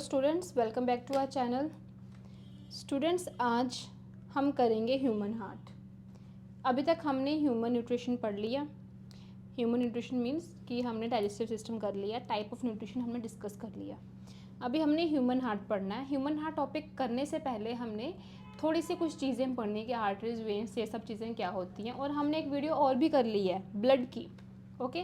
Students, welcome back to our channel. Students, आज हम करेंगे ह्यूमन हार्ट। अभी तक हमने ह्यूमन न्यूट्रिशन पढ़ लिया। ह्यूमन न्यूट्रिशन मीन्स कि हमने डाइजेस्टिव सिस्टम कर लिया, टाइप ऑफ न्यूट्रिशन हमने डिस्कस कर लिया। अभी हमने ह्यूमन हार्ट पढ़ना है। ह्यूमन हार्ट टॉपिक करने से पहले हमने थोड़ी सी कुछ चीज़ें पढ़नी कि आर्टरीज, वेन्स, ये सब चीज़ें क्या होती हैं। और हमने एक वीडियो और भी कर ली है ब्लड की। ओके,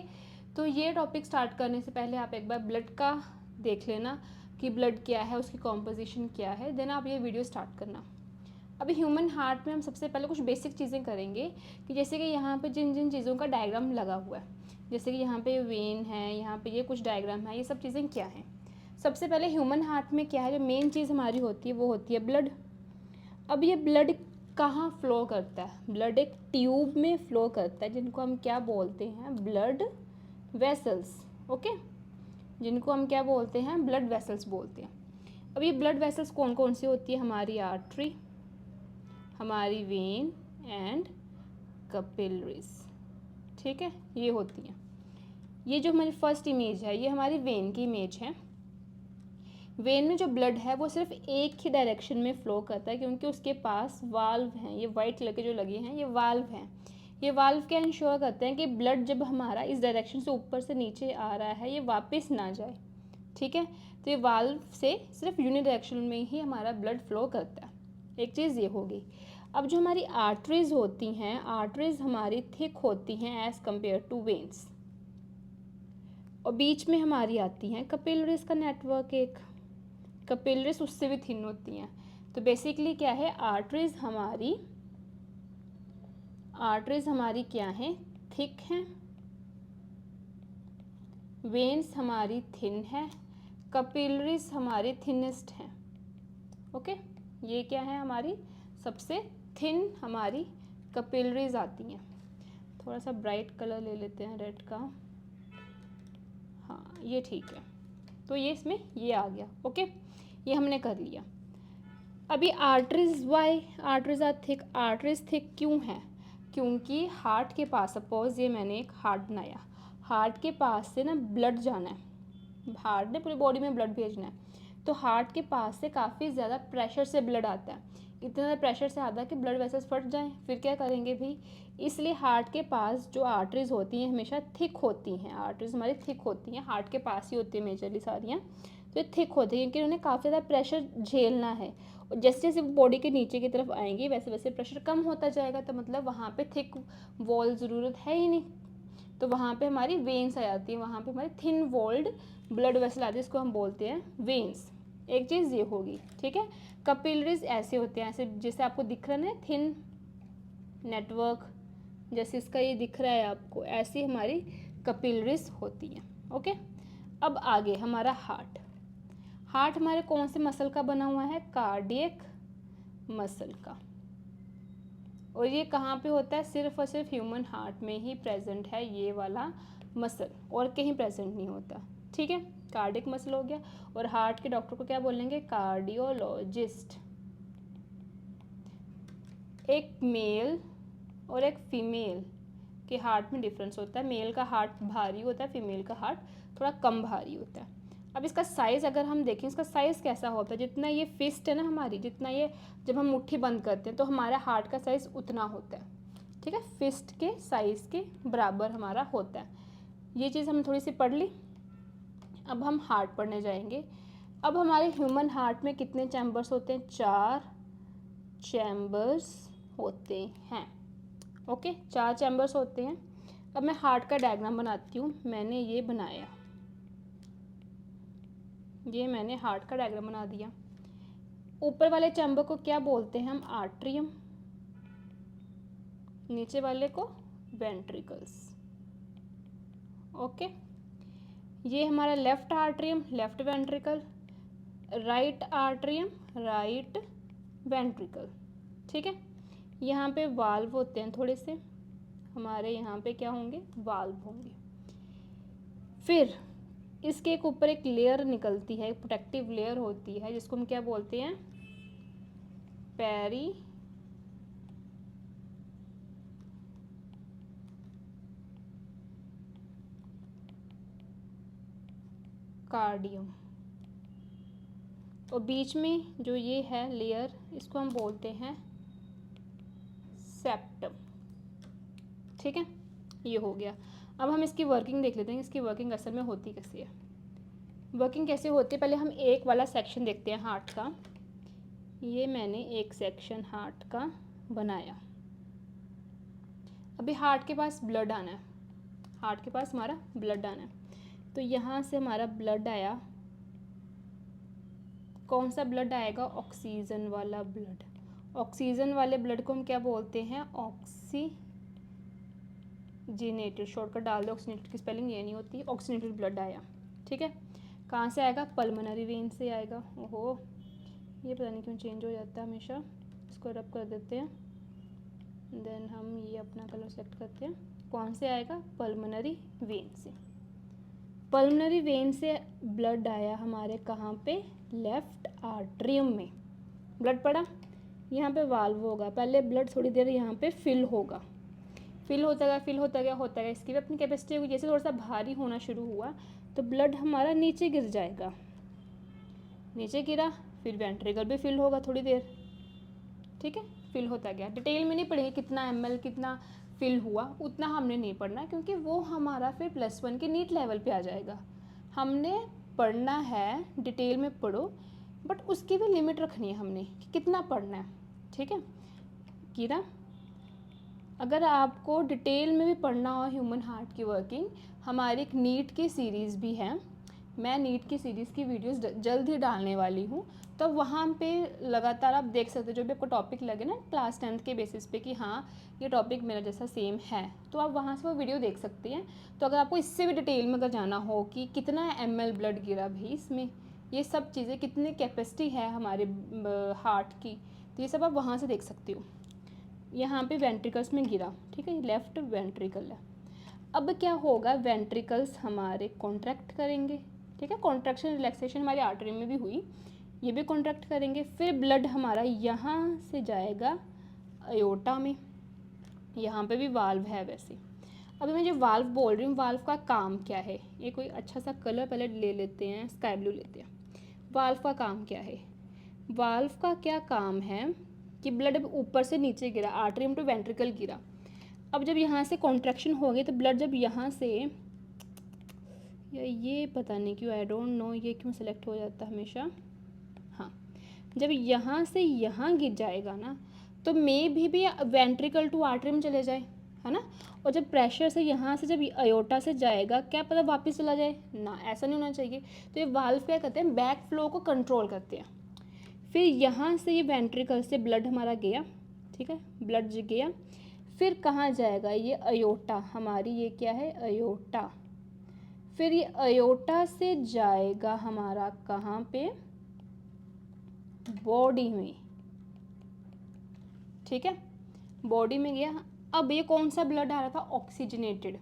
तो ये टॉपिक स्टार्ट करने से पहले आप एक बार ब्लड का देख लेना कि ब्लड क्या है, उसकी कॉम्पोजिशन क्या है, देन आप ये वीडियो स्टार्ट करना। अभी ह्यूमन हार्ट में हम सबसे पहले कुछ बेसिक चीज़ें करेंगे कि जैसे कि यहाँ पे जिन जिन चीज़ों का डायग्राम लगा हुआ है, जैसे कि यहाँ पे वेन है, यहाँ पे ये कुछ डायग्राम है, ये सब चीज़ें क्या हैं। सबसे पहले ह्यूमन हार्ट में क्या है, जो मेन चीज़ हमारी होती है वो होती है ब्लड। अब ये ब्लड कहाँ फ्लो करता है? ब्लड एक ट्यूब में फ्लो करता है, जिनको हम क्या बोलते हैं? Blood vessels. ओके, जिनको हम क्या बोलते हैं? ब्लड वेसल्स बोलते हैं। अब ये ब्लड वेसल्स कौन कौन सी होती है? हमारी आर्टरी, हमारी वेन एंड कैपिलरीज। ठीक है, ये होती हैं। ये जो हमारी फर्स्ट इमेज है, ये हमारी वेन की इमेज है। वेन में जो ब्लड है वो सिर्फ एक ही डायरेक्शन में फ्लो करता है, क्योंकि उसके पास वाल्व हैं। ये वाइट कलर के जो लगे हैं, ये वाल्व हैं। ये वाल्व क्या इंश्योर करते हैं कि ब्लड जब हमारा इस डायरेक्शन से ऊपर से नीचे आ रहा है, ये वापस ना जाए। ठीक है, तो ये वाल्व से सिर्फ यूनि डायरेक्शन में ही हमारा ब्लड फ्लो करता है। एक चीज़ ये होगी। अब जो हमारी आर्टरीज होती हैं, आर्टरीज हमारी थिक होती हैं एज़ कम्पेयर टू वेन्स, और बीच में हमारी आती हैं कैपिलरीज का नेटवर्क। एक कैपिलरीज उससे भी थिन होती हैं। तो बेसिकली क्या है, आर्टरीज हमारी क्या हैं? थिक हैं। वेन्स हमारी थिन है, कैपिलरीज हमारी थिनेस्ट हैं। ओके, ये क्या है? हमारी सबसे थिन हमारी कैपिलरीज आती हैं। थोड़ा सा ब्राइट कलर ले लेते हैं, रेड का। हाँ, ये ठीक है। तो ये इसमें ये आ गया। ओके, ये हमने कर लिया। अभी arteries, why arteries are thick? Arteries thick क्यों है? क्योंकि हार्ट के पास, सपोज ये मैंने एक हार्ट बनाया, हार्ट के पास से ना ब्लड जाना है, हार्ट ने पूरी बॉडी में ब्लड भेजना है, तो हार्ट के पास से काफ़ी ज़्यादा प्रेशर से ब्लड आता है। इतना ज़्यादा प्रेशर से आता है कि ब्लड वेसल्स फट जाएं, फिर क्या करेंगे भी? इसलिए हार्ट के पास जो आर्टरीज होती हैं हमेशा थिक होती हैं। आर्टरीज हमारी थिक होती हैं, हार्ट के पास ही होती है मेजरली सारियाँ। तो ये थिक होती है क्योंकि उन्हें काफ़ी ज़्यादा प्रेशर झेलना है, और जैसे जैसे बॉडी के नीचे की तरफ आएंगी वैसे वैसे प्रेशर कम होता जाएगा। तो मतलब वहाँ पे थिक वॉल ज़रूरत है ही नहीं, तो वहाँ पे हमारी वेन्स आ जाती है, वहाँ पे हमारी थिन वॉल्ड ब्लड वेसल आती है, इसको हम बोलते हैं वेन्स। एक चीज़ ये होगी। ठीक है, कैपिलरीज ऐसे होते हैं, ऐसे जैसे आपको दिख रहा है ना, थिन नेटवर्क, जैसे इसका ये दिख रहा है आपको, ऐसी हमारी कैपिलरीज होती हैं। ओके, अब आगे हमारा हार्ट। हार्ट हमारे कौन से मसल का बना हुआ है? कार्डियक मसल का। और ये कहाँ पे होता है? सिर्फ और सिर्फ ह्यूमन हार्ट में ही प्रेजेंट है ये वाला मसल, और कहीं प्रेजेंट नहीं होता। ठीक है, कार्डियक मसल हो गया। और हार्ट के डॉक्टर को क्या बोलेंगे? कार्डियोलॉजिस्ट। एक मेल और एक फीमेल के हार्ट में डिफरेंस होता है। मेल का हार्ट भारी होता है, फीमेल का हार्ट थोड़ा कम भारी होता है। अब इसका साइज़ अगर हम देखें, इसका साइज़ कैसा होता है? जितना ये फिस्ट है ना हमारी, जितना ये जब हम मुट्ठी बंद करते हैं तो हमारा हार्ट का साइज़ उतना होता है। ठीक है, फिस्ट के साइज़ के बराबर हमारा होता है। ये चीज़ हमने थोड़ी सी पढ़ ली। अब हम हार्ट पढ़ने जाएंगे। अब हमारे ह्यूमन हार्ट में कितने चैम्बर्स होते हैं? 4 चैम्बर्स होते हैं। ओके, 4 चैम्बर्स होते हैं। अब मैं हार्ट का डायग्राम बनाती हूँ। मैंने ये बनाया, ये मैंने हार्ट का डायग्राम बना दिया। ऊपर वाले चैम्बर को क्या बोलते हैं हम? आर्ट्रियम। नीचे वाले को वेंट्रिकल्स। ओके, ये हमारा left atrium, left ventricle, right atrium, right ventricle. ठीक है, यहाँ पे वाल्व होते हैं थोड़े से, हमारे यहाँ पे क्या होंगे? वाल्व होंगे। फिर इसके एक ऊपर एक लेयर निकलती है, प्रोटेक्टिव लेयर होती है, जिसको हम क्या बोलते हैं? पेरिकार्डियम। और बीच में जो ये है लेयर, इसको हम बोलते हैं सेप्टम। ठीक है, ये हो गया। अब हम इसकी वर्किंग देख लेते हैं, इसकी वर्किंग असल में होती कैसे है। वर्किंग कैसे होती है, पहले हम एक वाला सेक्शन देखते हैं हार्ट का। ये मैंने एक सेक्शन हार्ट का बनाया। अभी हार्ट के पास ब्लड आना है, हार्ट के पास हमारा ब्लड आना है। तो यहाँ से हमारा ब्लड आया, कौन सा ब्लड आएगा, ऑक्सीजन वाला ब्लड। ऑक्सीजन वाले ब्लड को हम क्या बोलते हैं, ऑक्सीजनेटेड। शॉर्टकट डाल दो, ऑक्सीजनेटेड की स्पेलिंग ये नहीं होती। ऑक्सीजनेटेड ब्लड आया, ठीक है। कहाँ से आएगा, पल्मोनरी वेन से आएगा। ओहो, ये पता नहीं क्यों चेंज हो जाता है हमेशा। इसको रब कर देते हैं, देन हम ये अपना कलर सेलेक्ट करते हैं। कौन से आएगा, पल्मोनरी वेन से। पल्मोनरी वेन से ब्लड आया हमारे कहाँ पे, लेफ्ट आर्टरियम में ब्लड पड़ा। यहाँ पे वाल्व होगा, पहले ब्लड थोड़ी देर यहाँ पे फिल होगा, फिल होता गया, फिल होता गया, होता गया। इसकी भी अपनी कैपेसिटी होगी। जैसे थोड़ा सा भारी होना शुरू हुआ तो ब्लड हमारा नीचे गिर जाएगा, नीचे गिरा, फिर वेंट्रिकल भी फिल होगा थोड़ी देर, ठीक है, फिल होता गया। डिटेल में नहीं पढ़ेंगे कितना ml कितना फिल हुआ, उतना हमने नहीं पढ़ना, क्योंकि वो हमारा फिर +1 के नीट लेवल पे आ जाएगा। हमने पढ़ना है, डिटेल में पढ़ो, बट उसकी भी लिमिट रखनी है हमने कि कितना पढ़ना है, ठीक है। कीरा, अगर आपको डिटेल में भी पढ़ना हो ह्यूमन हार्ट की वर्किंग, हमारी एक नीट की सीरीज़ भी है। मैं नीट की सीरीज़ की वीडियोस जल्द ही डालने वाली हूँ, तो वहाँ पे लगातार आप देख सकते हो। जो भी आपको टॉपिक लगे ना क्लास 10th के बेसिस पे कि हाँ ये टॉपिक मेरा जैसा सेम है, तो आप वहाँ से वो वीडियो देख सकते हैं। तो अगर आपको इससे भी डिटेल में अगर जाना हो कि कितना ml ब्लड गिरा भाई इसमें, ये सब चीज़ें, कितनी कैपेसिटी है हमारे हार्ट की, तो ये सब आप वहाँ से देख सकते हो। यहाँ पे वेंट्रिकल्स में गिरा, ठीक है, लेफ्ट वेंट्रिकल है। अब क्या होगा, वेंट्रिकल्स हमारे कॉन्ट्रैक्ट करेंगे, ठीक है। कॉन्ट्रैक्शन रिलैक्सेशन हमारी आर्टरी में भी हुई, ये भी कॉन्ट्रैक्ट करेंगे। फिर ब्लड हमारा यहाँ से जाएगा अयोटा में, यहाँ पे भी वाल्व है वैसे। अभी मैं जो वाल्व बोल रही हूँ, वाल्व का काम क्या है, ये कोई अच्छा सा कलर पहले ले लेते हैं, स्काई ब्लू लेते हैं। वाल्व का काम क्या है, वाल्व का क्या काम है कि ब्लड ऊपर से नीचे गिरा, आर्टरियम टू वेंट्रिकल गिरा। अब जब यहाँ से कॉन्ट्रैक्शन हो गई तो ब्लड जब यहाँ से, ये पता नहीं क्यों, आई डोंट नो ये क्यों सिलेक्ट हो जाता है हमेशा। हाँ, जब यहाँ से यहाँ गिर जाएगा ना, तो मे भी वेंट्रिकल टू आर्टरियम चले जाए, है ना। और जब प्रेशर से यहाँ से जब अयोटा से जाएगा, क्या पता वापस चला जाए ना, ऐसा नहीं होना चाहिए। तो ये वाल्व क्या करते हैं, बैक फ्लो को कंट्रोल करते हैं। फिर यहाँ से ये वेंट्रिकल से ब्लड हमारा गया, ठीक है, ब्लड गया, फिर कहाँ जाएगा, ये अयोटा हमारी, ये क्या है, अयोटा। फिर ये अयोटा से जाएगा हमारा कहाँ पे, बॉडी में, ठीक है, बॉडी में गया। अब ये कौन सा ब्लड आ रहा था, ऑक्सीजनेटेड।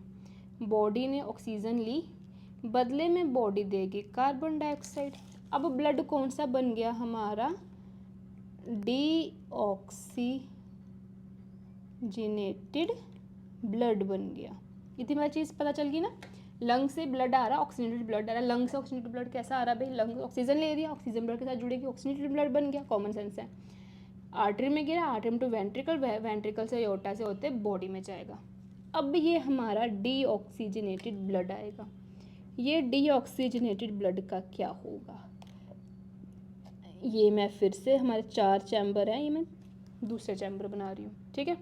बॉडी ने ऑक्सीजन ली, बदले में बॉडी देगी कार्बन डाइऑक्साइड। अब ब्लड कौन सा बन गया हमारा, डीऑक्सीजनेटेड ब्लड बन गया। इतनी बड़ी चीज़ पता चल गई ना। लंग से ब्लड आ रहा, ऑक्सीजनेटेड ब्लड आ रहा, लंग से ऑक्सीजनेटेड ब्लड कैसा आ रहा भाई, लंग ऑक्सीजन ले लिया, ऑक्सीजन ब्लड के साथ जुड़ेगी, ऑक्सीजनेटेड ब्लड बन गया, कॉमन सेंस है। आर्टरी में गिरा, आर्टरी टू वेंट्रिकल, वेंट्रिकल से अयोटा से होते बॉडी में जाएगा। अब ये हमारा डीऑक्सीजनेटेड ब्लड आएगा। ये डीऑक्सीजनेटेड ब्लड का क्या होगा, ये मैं फिर से, हमारे 4 चैम्बर हैं, ये मैं दूसरे चैम्बर बना रही हूँ, ठीक है।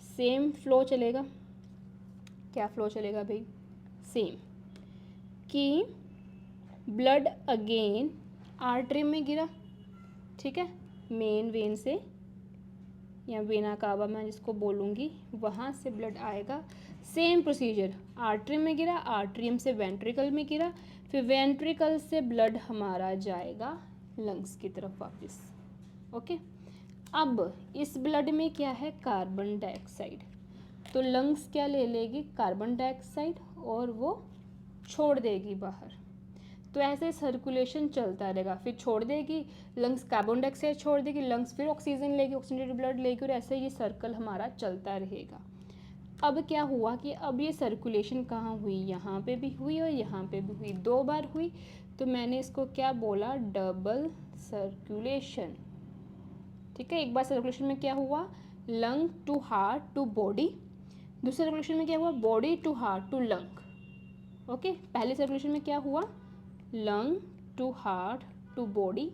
सेम फ्लो चलेगा, क्या फ्लो चलेगा भाई, सेम, कि ब्लड अगेन आर्टरी में गिरा, ठीक है, मेन वेन से या वेना कावा मैं जिसको बोलूँगी, वहाँ से ब्लड आएगा। सेम प्रोसीजर, आर्टरी में गिरा, आर्टरियम से वेंट्रिकल में गिरा, फिर वेंट्रिकल से ब्लड हमारा जाएगा लंग्स की तरफ वापस, ओके। अब इस ब्लड में क्या है, कार्बन डाइऑक्साइड, तो लंग्स क्या ले लेगी, कार्बन डाइऑक्साइड, और वो छोड़ देगी बाहर। तो ऐसे सर्कुलेशन चलता रहेगा, फिर छोड़ देगी लंग्स, कार्बन डाइऑक्साइड छोड़ देगी, लंग्स फिर ऑक्सीजन लेगी, ऑक्सीजनेटेड ब्लड लेगी, और ऐसे ये सर्कल हमारा चलता रहेगा। अब क्या हुआ कि अब ये सर्कुलेशन कहाँ हुई, यहाँ पे भी हुई और यहाँ पे भी हुई, 2 बार हुई, तो मैंने इसको क्या बोला, डबल सर्कुलेशन। ठीक है, एक बार सर्कुलेशन में क्या हुआ, lung to heart to body, दूसरे सर्कुलेशन में क्या हुआ, body to heart to lung. Okay, पहले सर्कुलेशन में क्या हुआ, lung to heart to body,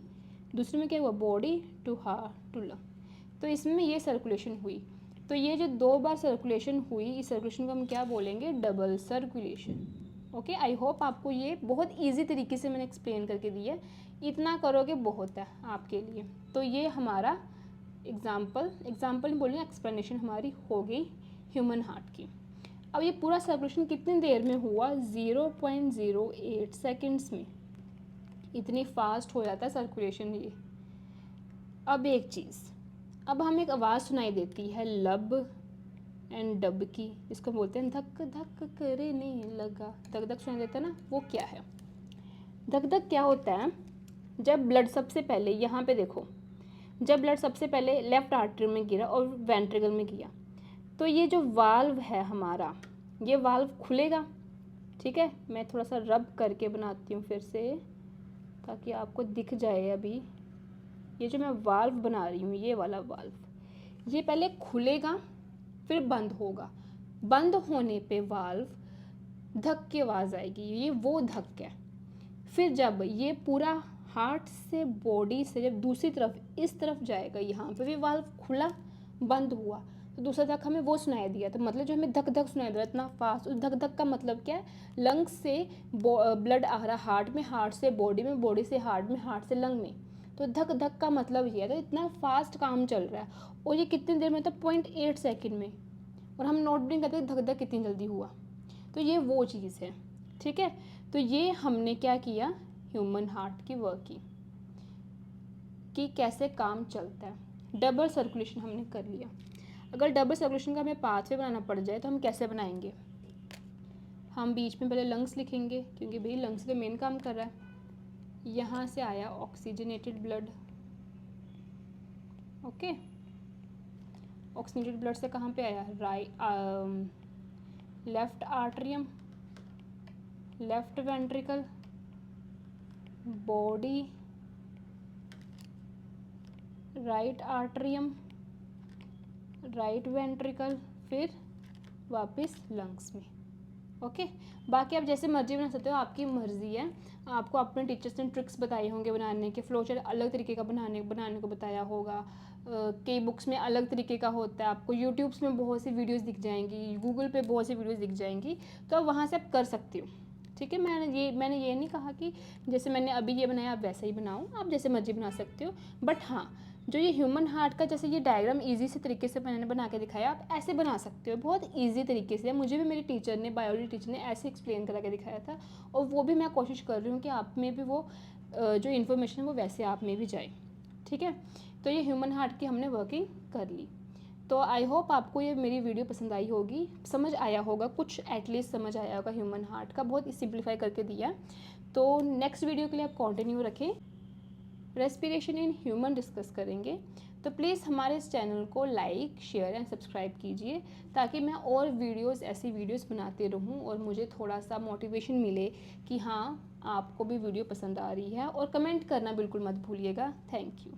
दूसरे में क्या हुआ, body to heart to lung. तो इसमें ये सर्कुलेशन हुई। तो ये जो 2 बार सर्कुलेशन हुई, इस सर्कुलेशन को हम क्या बोलेंगे, double circulation. Okay, I hope आपको ये बहुत इजी तरीके से मैंने एक्सप्लेन करके दिया है, इतना करोगे बहुत है आपके लिए। तो ये हमारा एग्जाम्पल नहीं बोलेंगे, एक्सप्लेनेशन हमारी हो गई ह्यूमन हार्ट की। अब ये पूरा सर्कुलेशन कितनी देर में हुआ, 0.08 सेकेंड्स में। इतनी फास्ट हो जाता है सर्कुलेशन ये। अब एक चीज़, अब हमें एक आवाज़ सुनाई देती है लब एंड डब की, इसको बोलते हैं धक धक करने लगा, धक धक सुनाई देता है ना, वो क्या है। धक धक क्या होता है, जब ब्लड सबसे पहले, यहाँ पे देखो, जब ब्लड सबसे पहले लेफ्ट आर्टरी में गिरा और वेंट्रिकल में गया, तो ये जो वाल्व है हमारा, ये वाल्व खुलेगा। ठीक है, मैं थोड़ा सा रब करके बनाती हूँ फिर से, ताकि आपको दिख जाए। अभी ये जो मैं वाल्व बना रही हूँ, ये वाला वाल्व, ये पहले खुलेगा फिर बंद होगा। बंद होने पे वाल्व धक की आवाज़ आएगी, ये वो धक है। फिर जब ये पूरा हार्ट से बॉडी से जब दूसरी तरफ इस तरफ जाएगा, यहाँ पे भी वाल्व खुला बंद हुआ, तो दूसरा धक हमें वो सुनाई दिया। तो मतलब जो हमें धक धक सुनाई दे रहा है इतना फास्ट, उस धक धक का मतलब क्या है, लंग्स से ब्लड आ रहा हार्ट में, हार्ट से बॉडी में, बॉडी से हार्ट में, हार्ट से लंग में। तो धक धक का मतलब ये है। तो इतना फास्ट काम चल रहा है, और ये कितनी देर में, तो 0.8 सेकेंड में, और हम नोट भी नहीं करते धक धक कितनी जल्दी हुआ। तो ये वो चीज़ है। ठीक है, तो ये हमने क्या किया, ह्यूमन हार्ट की वर्किंग कि कैसे काम चलता है। डबल सर्कुलेशन हमने कर लिया। अगर डबल सर्कुलेशन का हमें पाथवे बनाना पड़ जाए तो हम कैसे बनाएंगे, हम बीच में पहले लंग्स लिखेंगे, क्योंकि भाई लंग्स तो मेन काम कर रहा है। यहाँ से आया oxygenated blood. Okay, oxygenated blood से कहाँ पे आया, left atrium, left ventricle, body, right atrium, right ventricle, फिर वापस लंग्स में। ओके, बाकी आप जैसे मर्जी बना सकते हो, आपकी मर्जी है। आपको अपने टीचर्स ने ट्रिक्स बताए होंगे बनाने के, फ्लो चार्ट अलग तरीके का बनाने को बताया होगा। कई बुक्स में अलग तरीके का होता है, आपको यूट्यूब्स में बहुत सी वीडियोस दिख जाएंगी, गूगल पे बहुत सी वीडियोस दिख जाएंगी, तो आप वहाँ से आप कर सकते हो। ठीक है, मैंने ये नहीं कहा कि जैसे मैंने अभी ये बनाया आप वैसा ही बनाओ, आप जैसे मर्जी बना सकते हो। बट हाँ, जो ये ह्यूमन हार्ट का जैसे ये डायग्राम ईजी से तरीके से मैंने बना के दिखाया, आप ऐसे बना सकते हो बहुत ईजी तरीके से। मुझे भी मेरी टीचर ने, बायोलॉजी टीचर ने ऐसे एक्सप्लेन करा के दिखाया था, और वो भी मैं कोशिश कर रही हूँ कि आप में भी वो जो इन्फॉर्मेशन है वो वैसे आप में भी जाए। ठीक है, तो ये ह्यूमन हार्ट की हमने वर्किंग कर ली। तो आई होप आपको ये मेरी वीडियो पसंद आई होगी, समझ आया होगा, कुछ एटलीस्ट समझ आया होगा ह्यूमन हार्ट का, बहुत सिंप्लीफाई करके दिया। तो नेक्स्ट वीडियो के लिए आप कंटिन्यू रखें, रेस्पिरेशन इन ह्यूमन डिस्कस करेंगे। तो प्लीज़ हमारे इस चैनल को लाइक, शेयर एंड सब्सक्राइब कीजिए, ताकि मैं और वीडियोस, ऐसी वीडियोस बनाते रहूं और मुझे थोड़ा सा मोटिवेशन मिले कि हाँ, आपको भी वीडियो पसंद आ रही है। और कमेंट करना बिल्कुल मत भूलिएगा। Thank you.